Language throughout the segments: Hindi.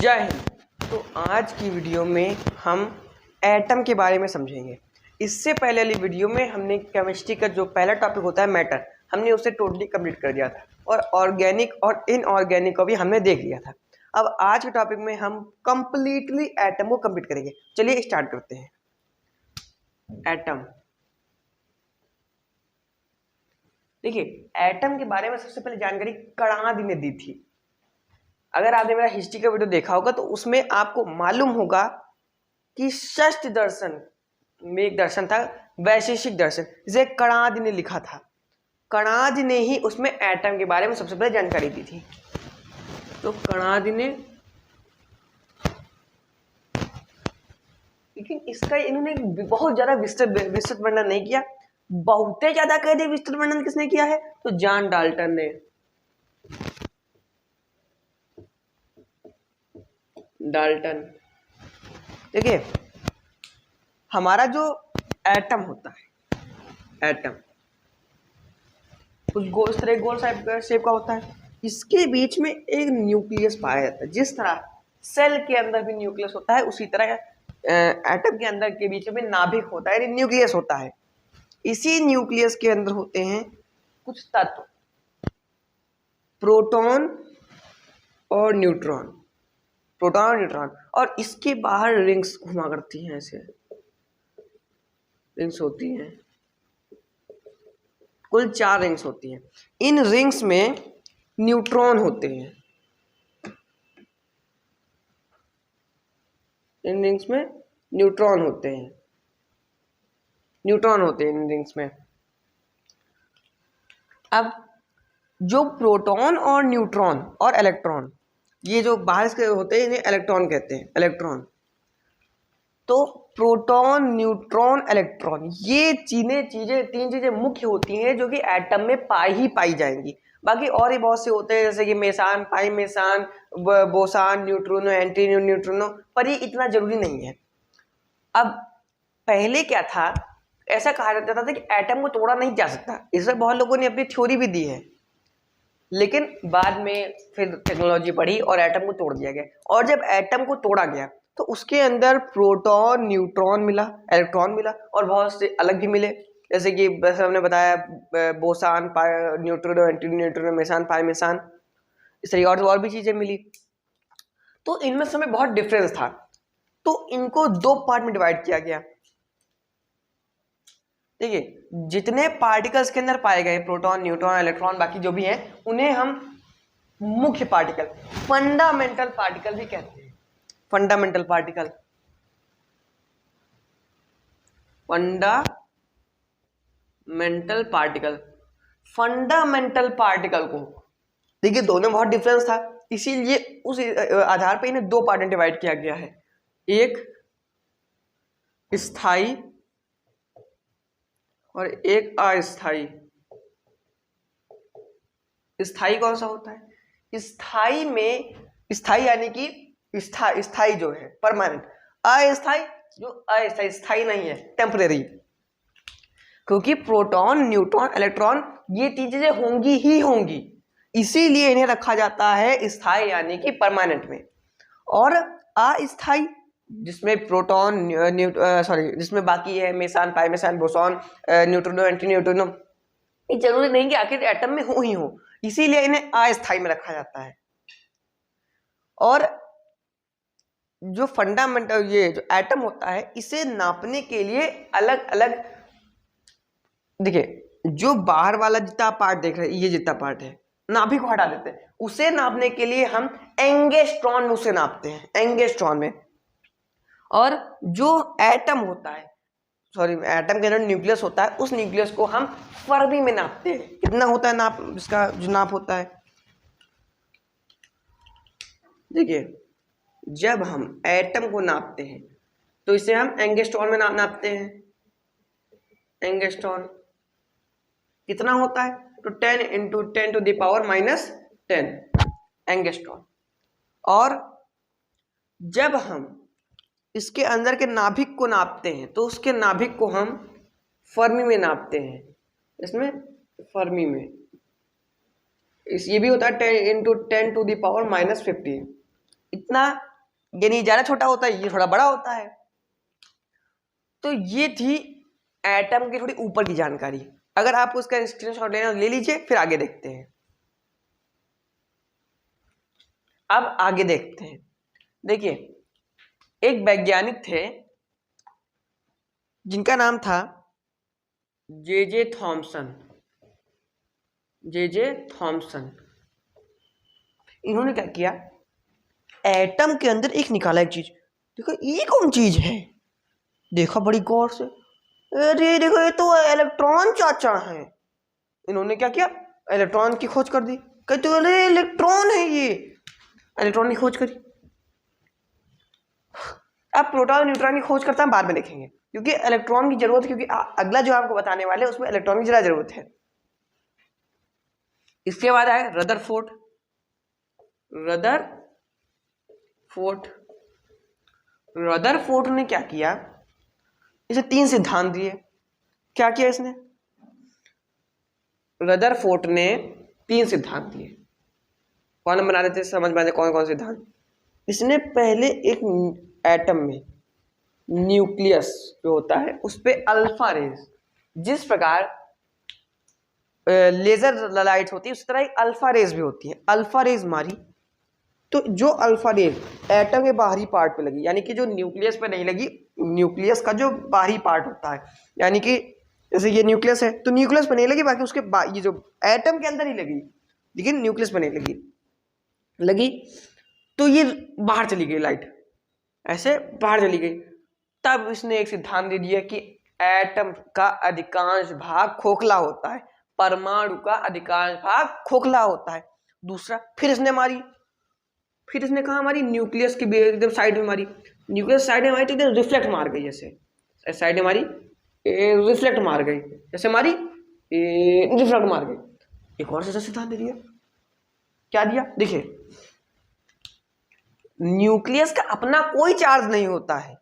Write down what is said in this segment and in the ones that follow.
जय हिंद। तो आज की वीडियो में हम एटम के बारे में समझेंगे। इससे पहले वाली वीडियो में हमने केमिस्ट्री का जो पहला टॉपिक होता है मैटर, हमने उसे टोटली कंप्लीट कर दिया था और ऑर्गेनिक और इनऑर्गेनिक को भी हमने देख लिया था। अब आज के टॉपिक में हम कंप्लीटली एटम को कंप्लीट करेंगे। चलिए स्टार्ट करते हैं। एटम, देखिए एटम के बारे में सबसे पहले जानकारी कणाद ने दी थी। अगर आपने मेरा हिस्ट्री का वीडियो देखा होगा तो उसमें आपको मालूम होगा कि षष्ठ दर्शन में एक दर्शन था, वैशेषिक दर्शन, जिसे कणाद ने लिखा था। कणाद ने ही उसमें एटम के बारे में सबसे पहले जानकारी दी थी। तो कणाद ने, लेकिन इसका इन्होंने बहुत ज्यादा विस्तृत वर्णन नहीं किया। बहुत ज्यादा कह दे विस्तृत वर्णन किसने किया है? तो जॉन डाल्टन ने। डाल्टन, देखिए हमारा जो एटम होता है, एटम कुछ गोल, इस तरह गोल शेप का होता है। इसके बीच में एक न्यूक्लियस पाया जाता है। जिस तरह सेल के अंदर भी न्यूक्लियस होता है, उसी तरह एटम के अंदर के बीच में नाभिक होता है, न्यूक्लियस होता है। इसी न्यूक्लियस के अंदर होते हैं कुछ तत्व, प्रोटॉन और न्यूट्रॉन, प्रोटॉन और न्यूट्रॉन, और इसके बाहर रिंग्स घुमा करती हैं, ऐसे रिंग्स होती हैं। कुल 4 रिंग्स होती हैं। इन रिंग्स में न्यूट्रॉन होते हैं। इन रिंग्स में न्यूट्रॉन होते हैं, न्यूट्रॉन होते हैं इन रिंग्स में। अब जो प्रोटॉन और न्यूट्रॉन और इलेक्ट्रॉन, ये जो बाहर के होते हैं इन्हें इलेक्ट्रॉन कहते हैं, इलेक्ट्रॉन। तो प्रोटॉन, न्यूट्रॉन, इलेक्ट्रॉन, ये तीन चीजें मुख्य होती हैं जो कि एटम में पाई जाएंगी। बाकी और ही बहुत से होते हैं, जैसे कि meson, pi meson, boson, neutrino, anti neutrino, पर ये इतना जरूरी नहीं है। अब पहले क्या था, ऐसा कहा जाता था कि एटम को तोड़ा नहीं जा सकता। इसमें बहुत लोगों ने अपनी थ्योरी भी दी है, लेकिन बाद में फिर टेक्नोलॉजी बढ़ी और एटम को तोड़ दिया गया। और जब एटम को तोड़ा गया तो उसके अंदर प्रोटॉन, न्यूट्रॉन मिला, इलेक्ट्रॉन मिला, और बहुत से अलग भी मिले, जैसे कि बस हमने बताया boson, neutrino, anti neutrino, meson, pi meson, इस तरीके और भी चीजें मिली। तो इनमें समय बहुत डिफरेंस था, तो इनको 2 पार्ट में डिवाइड किया गया। देखिए जितने पार्टिकल्स के अंदर पाए गए, प्रोटॉन, न्यूट्रॉन, इलेक्ट्रॉन, बाकी जो भी हैं, उन्हें हम मुख्य पार्टिकल, फंडामेंटल पार्टिकल भी कहते हैं। Fundamental particle, fundamental particle, fundamental particle को, देखिए दोनों बहुत डिफरेंस था, इसीलिए उस आधार पर इन्हें 2 पार्ट में डिवाइड किया गया है। एक स्थायी और एक अस्थाई। स्थायी कौन सा होता है? स्थायी में, स्थायी यानी कि स्थायी जो है परमानेंट, अस्थाई जो अस्थाई, स्थायी नहीं है, टेम्परेरी। क्योंकि प्रोटॉन, न्यूट्रॉन, इलेक्ट्रॉन, ये 3 चीजें होंगी ही होंगी, इसीलिए इन्हें रखा जाता है स्थायी यानी कि परमानेंट में। और अस्थाई जिसमें प्रोटॉन, जिसमें बाकी है meson, pi meson, boson, neutrino, anti neutrino, ये जरूरी नहीं कि आखिर एटम में हो ही हो, इसीलिए इन्हें अस्थाई में रखा जाता है। और जो फंडामेंटल, ये जो एटम होता है, इसे नापने के लिए अलग अलग, देखिए जो बाहर वाला जितना पार्ट देख रहे हैं, ये जितना पार्ट है, नाभिक को हटा देते हैं, उसे नापने के लिए हम एंगस्ट्रॉन में उसे नापते हैं, एंगस्ट्रॉन में। और जो एटम होता है, एटम के अंदर न्यूक्लियस होता है, उस न्यूक्लियस को हम फर्मी में नापते हैं। कितना होता है नाप, इसका जो नाप होता है, देखिए जब हम एटम को नापते हैं तो इसे हम एंगस्ट्रॉन में नापते हैं। एंगस्ट्रॉन कितना होता है? तो 10 × 10⁻⁻10 एंगस्ट्रॉन। और जब हम इसके अंदर के नाभिक को नापते हैं तो उसके नाभिक को हम फर्मी में नापते हैं। इसमें फर्मी में ये भी होता है 10 × 10⁻⁻15, इतना यानी ज्यादा छोटा होता है, ये थोड़ा बड़ा होता है। तो ये थी एटम की थोड़ी ऊपर की जानकारी। अगर आपको उसका स्क्रीनशॉट लेना ले लीजिए, फिर आगे देखते हैं। अब आगे देखते हैं। देखिए, एक वैज्ञानिक थे जिनका नाम था जे थॉमसन। जे थॉमसन, इन्होंने क्या किया, एटम के अंदर एक निकाला एक चीज। देखो ये कौन चीज है, देखा बड़ी गौर से, अरे देखो ये तो इलेक्ट्रॉन चाचा है। इन्होंने क्या किया, इलेक्ट्रॉन की खोज कर दी। कहते अरे इलेक्ट्रॉन है ये, इलेक्ट्रॉन की खोज करी। अब प्रोटॉन न्यूट्रॉन की खोज करता है बाद में देखेंगे, क्योंकि इलेक्ट्रॉन की जरूरत, क्योंकि अगला जो आपको बताने वाले हैं उसमें इलेक्ट्रॉन की ज्यादा जरूरत है। इसके बाद आए रदरफोर्ड। रदरफोर्ड ने क्या किया, इसे 3 सिद्धांत दिए। क्या किया इसने, रदरफोर्ड ने 3 सिद्धांत दिए। कौन बना रहे थे, समझ में आते कौन कौन सिद्धांत। इसने पहले एक एटम में न्यूक्लियस जो होता है उस पे अल्फा रेज, जिस प्रकार लेजर लाइट होती है उस तरह एक अल्फा रेज भी होती है, अल्फा रेज मारी। तो जो अल्फा रेज एटम के बाहरी पार्ट पे लगी, यानी कि जो न्यूक्लियस पे नहीं लगी, न्यूक्लियस का जो बाहरी पार्ट होता है, यानी कि जैसे ये न्यूक्लियस है तो न्यूक्लियस पे नहीं लगी, बाकी उसके ये जो एटम के अंदर ही लगी, लेकिन न्यूक्लियस पे नहीं लगी तो ये बाहर चली गई, लाइट ऐसे बाहर चली गई। तब इसने एक सिद्धांत दे दिया कि एटम का अधिकांश भाग खोखला होता है, परमाणु का अधिकांश भाग खोखला होता है। दूसरा, फिर इसने कहा मारी, न्यूक्लियस की एकदम साइड में मारी। न्यूक्लियस साइड में मारी तो एकदम रिफ्लेक्ट मार गई, जैसे साइड में मारी रिफ्लेक्ट मार गई, जैसे मारी रिफ्लेक्ट मार गई। एक और ऐसा सिद्धांत दे दिया। क्या दिया, देखिए, न्यूक्लियस का अपना कोई चार्ज नहीं होता है,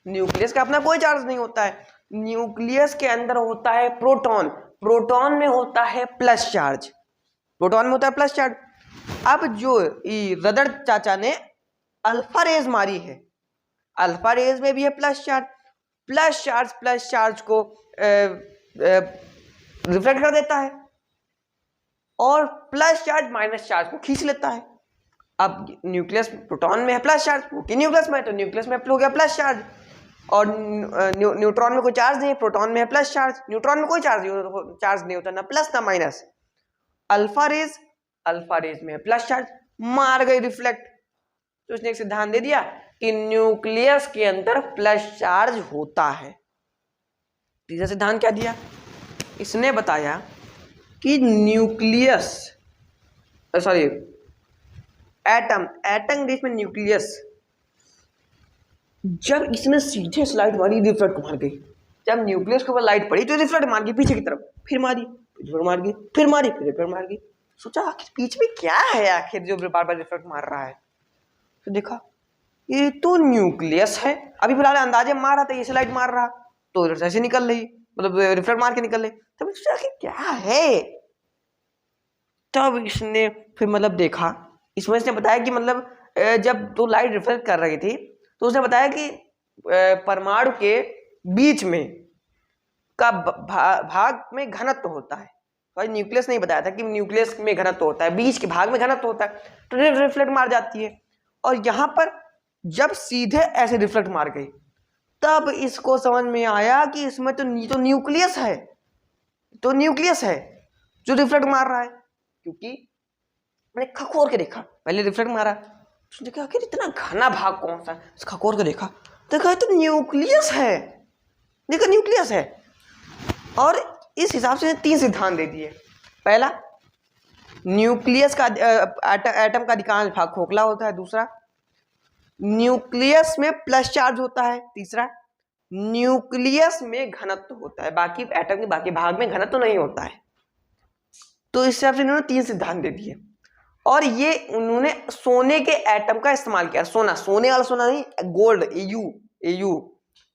न्यूक्लियस का अपना कोई चार्ज नहीं होता है। न्यूक्लियस के अंदर होता है प्रोटॉन, प्रोटॉन में होता है प्लस चार्ज, प्रोटॉन में होता है प्लस चार्ज। अब जो रदर चाचा ने अल्फा रेज मारी है, अल्फा रेज में भी है प्लस चार्ज, प्लस चार्ज को रिफ्लेक्ट कर देता है और प्लस चार्ज माइनस चार्ज को खींच लेता है। अब न्यूक्लियस प्रोटॉन में है प्लस चार्ज, न्यूक्लियस में है तो न्यूक्लियस में हो गया प्लस चार्ज, और न्यूट्रॉन में कोई चार्ज नहीं है, प्रोटॉन में है प्लस चार्ज, न्यूट्रॉन में कोई चार्ज नहीं होता, ना प्लस ना माइनस। अल्फा रेज में है प्लस चार्ज, मार गई रिफ्लेक्ट। तो उसने एक सिद्धांत दे दिया कि न्यूक्लियस के अंदर प्लस चार्ज होता है। तीसरा सिद्धांत क्या दिया, इसने बताया कि न्यूक्लियस सॉरी एटम देश में न्यूक्लियस, जब इसने सीधे लाइट मारी रिफ्लेक्ट मार गई, जब न्यूक्लियस के ऊपर लाइट पड़ी तो रिफ्लेक्ट मार गई पीछे की तरफ, फिर मारी फिर मार गई, फिर मारी फिर मार गई। सोचा आखिर बीच में क्या है, आखिर जो बार बार रिफ्लेक्ट मार रहा है। तो देखा ये तो न्यूक्लियस है, अभी फिलहाल अंदाजे मार रहा था, ये लाइट मार रहा तो ऐसे निकल रही, मतलब रिफ्लेक्ट मार के निकल रही। तब सोचा आखिर क्या है, तब इसने फिर मतलब देखा, इसमें इसने बताया कि मतलब जब तो लाइट रिफ्लेक्ट कर रही थी तो उसने बताया कि परमाणु के बीच में का भाग में घनत्व होता है। तो न्यूक्लियस नहीं बताया था कि न्यूक्लियस में घनत्व होता है, बीच के भाग में घनत्व होता है, तो रिफ्लेक्ट मार जाती है। और यहाँ पर जब सीधे ऐसे रिफ्लेक्ट मार गई तब इसको समझ में आया कि इसमें तो न्यूक्लियस है, तो न्यूक्लियस है जो रिफ्लेक्ट मार रहा है। क्योंकि मैंने खखोर के देखा, पहले रिफ्लेक्ट मारा, देखा आखिर इतना घना भाग कौन सा, खखोर के देखा, देखा तो न्यूक्लियस है, देखा न्यूक्लियस है। और इस हिसाब से 3 सिद्धांत दे दिए। पहला, न्यूक्लियस का एटम का अधिकांश भाग खोखला होता है। दूसरा, न्यूक्लियस में प्लस चार्ज होता है। तीसरा, न्यूक्लियस में घनत्व होता है, बाकी एटम के बाकी भाग में घनत्व नहीं होता है। तो इस हिसाब से इन्होंने 3 सिद्धांत दे दिए। और ये उन्होंने सोने के एटम का इस्तेमाल किया, सोने वाला सोना नहीं, गोल्ड, एयू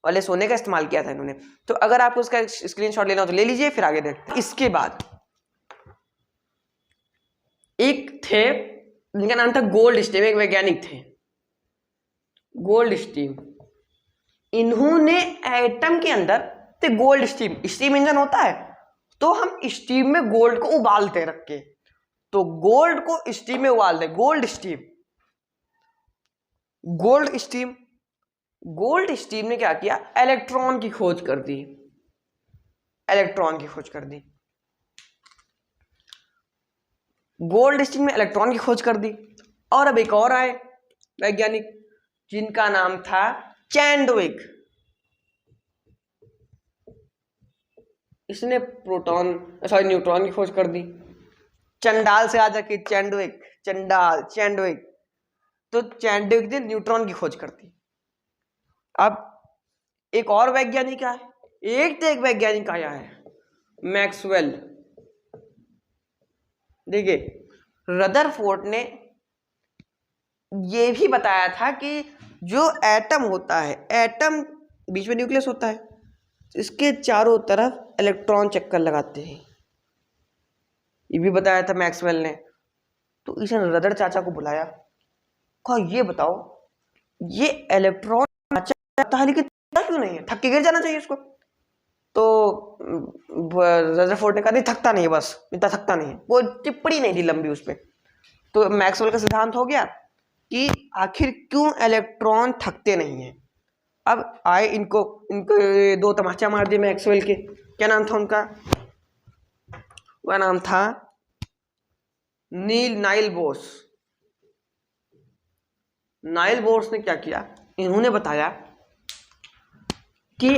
वाले सोने का इस्तेमाल किया था इन्होंने। तो अगर आपको उसका स्क्रीनशॉट लेना हो तो ले लीजिए, फिर आगे देखते। इसके बाद एक थे जिनका नाम था गोल्डस्टीन, एक वैज्ञानिक थे, गोल्ड स्टीम, इन्होंने एटम के अंदर तो गोल्ड स्टीम, स्टीम इंजन होता है तो हम स्टीम में गोल्ड को उबालते रख के, तो गोल्ड को स्टीम में उबाल दे, Goldstein. Goldstein, Goldstein ने क्या किया, इलेक्ट्रॉन की खोज कर दी, इलेक्ट्रॉन की खोज कर दी, गोल्ड स्टीम में इलेक्ट्रॉन की खोज कर दी। और अब एक और आए वैज्ञानिक जिनका नाम था चैडविक, इसने प्रोटॉन सॉरी न्यूट्रॉन की खोज कर दी। चंडाल से आ जाके चैडविक, चंडाल चैडविक, तो चैडविक ने न्यूट्रॉन की खोज कर दी। अब एक और वैज्ञानिक आया, एक तो एक वैज्ञानिक आया है मैक्सवेल। देखिए रदरफोर्ड ने यह भी बताया था कि जो एटम होता है, एटम बीच में न्यूक्लियस होता है, इसके चारों तरफ इलेक्ट्रॉन चक्कर लगाते हैं, ये भी बताया था मैक्सवेल ने। तो इसने रदर चाचा को बुलाया, कहा ये बताओ ये इलेक्ट्रॉन चाहता है लेकिन क्यों नहीं है, थक के गिर जाना चाहिए इसको। तो रदरफोर्ड ने कहा नहीं थकता नहीं है, बस इतना थकता नहीं है, कोई टिप्पणी नहीं दी लंबी उस पर। तो मैक्सवेल का सिद्धांत हो गया कि आखिर क्यों इलेक्ट्रॉन थकते नहीं हैं। अब आए इनको दो तमाचा मार दिए मैक्सवेल के। क्या नाम था उनका, वह नाम था नाइल बोर्स। नाइल बोर्स ने क्या किया, इन्होंने बताया कि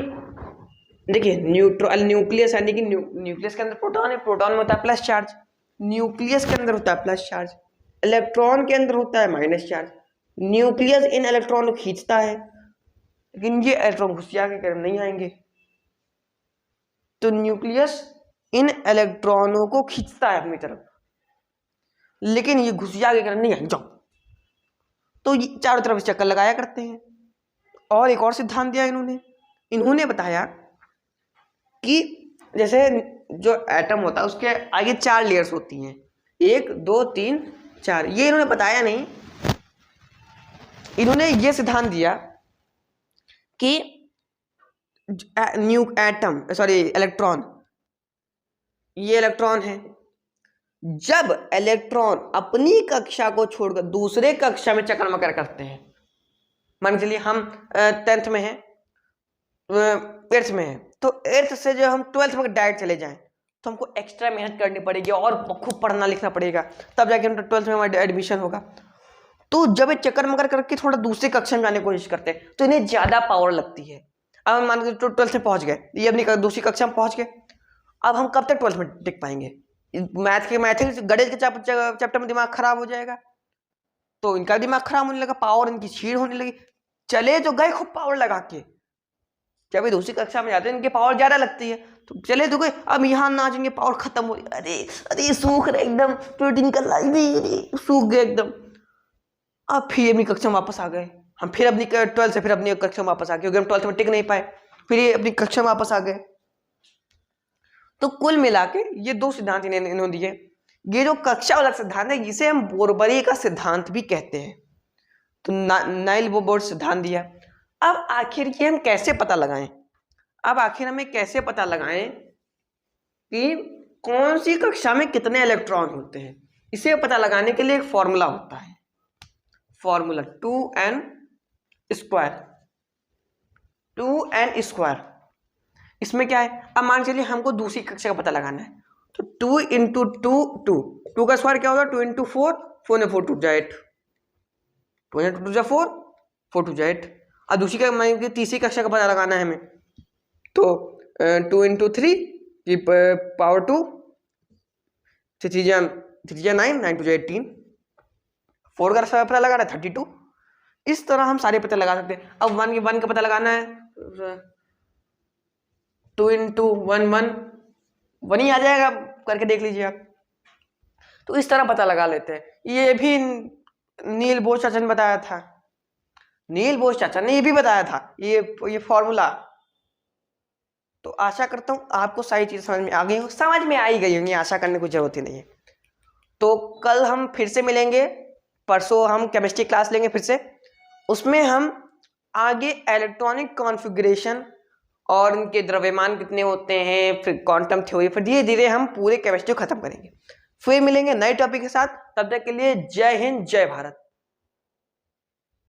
देखिए न्यूक्लियस यानी कि न्यूक्लियस के अंदर प्रोटॉन है, प्रोटॉन में होता है प्लस चार्ज, न्यूक्लियस के अंदर होता है प्लस चार्ज, इलेक्ट्रॉन के अंदर होता है minus charge. Nucleus in electron को खींचता है लेकिन ये इलेक्ट्रॉन घुसिया के करीब नहीं आएंगे, तो न्यूक्लियस इन इलेक्ट्रॉनों को खींचता है अपनी तरफ लेकिन ये घुसिया के करीब नहीं आएंगे, जाओ। तो ये चारों तरफ चक्कर लगाया करते हैं। और एक और सिद्धांत दिया इन्होंने बताया कि जैसे जो एटम होता है उसके आगे 4 लेयर्स होती हैं, 1 2 3 4, ये इन्होंने बताया नहीं, इन्होंने ये सिद्धांत दिया कि इलेक्ट्रॉन, ये इलेक्ट्रॉन है, जब इलेक्ट्रॉन अपनी कक्षा को छोड़कर दूसरे कक्षा में चक्कर मकर करते हैं, मान के चलिए हम 10th में हैं, 8th में हैं, तो 8th से जो हम 12th में डायरेक्ट चले जाएं तो हमको एक्स्ट्रा मेहनत करनी पड़ेगी और खूब पढ़ना लिखना पड़ेगा, तब जाके हम 12th में हमारा एडमिशन होगा। तो जब ये चक्कर मकर करके थोड़ा दूसरी कक्षा में जाने की कोशिश करते हैं तो इन्हें ज्यादा पावर लगती है। अब हम मान के 12th में पहुंच गए, ये अपनी दूसरी कक्षा में पहुंच गए, अब हम कब तक 12th में टिक पाएंगे, मैथ्स गणित के चैप्टर में दिमाग खराब हो जाएगा, तो इनका दिमाग खराब होने लगा, पावर इनकी छीड़ होने लगी, चले तो गए खूब पावर लगा के, जब ये दूसरी कक्षा में जाते हैं इनकी पावर ज्यादा लगती है, तो चले तो गए, अब यहाँ ना जाएंगे पावर खत्म हो, अरे सूख रहे एकदम, प्रोटीन का लाइव सूख गए एकदम। अब फिर अपनी कक्षा में वापस आ गए, हम फिर अपनी 12th से फिर अपनी कक्षा में वापस आ गए क्योंकि हम 12th में टिक नहीं पाए, फिर ये अपनी कक्षा में वापस आ गए। तो कुल मिला के ये 2 सिद्धांत इन्होंने दिए। ये जो कक्षा वाला सिद्धांत है इसे हम बोरबरी का सिद्धांत भी कहते हैं। तो नाइल बोर सिद्धांत दिया। अब आखिर ये हम कैसे पता लगाएं, अब आखिर हमें कैसे पता लगाएं कि कौन सी कक्षा में कितने इलेक्ट्रॉन होते हैं, इसे पता लगाने के लिए एक फॉर्मूला होता है, फॉर्मूला 2n स्क्वायर। इसमें क्या है, अब मान चलिए हमको दूसरी कक्षा का पता लगाना है, तो 2 × 2 का स्क्वायर क्या होगा, 2 × 4, 4 ने 4 टूट जाए 8, 2 × 2 4, 4 टूट जाए 8। अब दूसरी का मान तीसरी कक्षा का पता लगाना है हमें, तो 2 × 3 की पावर 2, 3 जा 9, 9 2 18, 4 का पता लगाना है 32। इस तरह हम सारे पता लगा सकते हैं। अब 1 का पता लगाना है, 2 × 1 1 ही आ जाएगा, करके देख लीजिए आप। तो इस तरह पता लगा लेते हैं। ये भी नील बोस चाचा ने बताया था, नील बोस चाचा ने ये भी बताया था ये फॉर्मूला। तो आशा करता हूं आपको सारी चीजें समझ में आ गई हो, समझ में आई गई होंगी, आशा करने की जरूरत ही नहीं है। तो कल हम फिर से मिलेंगे, परसों हम केमिस्ट्री क्लास लेंगे फिर से, उसमें हम आगे इलेक्ट्रॉनिक कॉन्फ़िगरेशन और इनके द्रव्यमान कितने होते हैं, फिर क्वांटम थ्योरी, फिर धीरे धीरे हम पूरे केमिस्ट्री खत्म करेंगे। फिर मिलेंगे नए टॉपिक के साथ, तब तक के लिए जय हिंद जय भारत।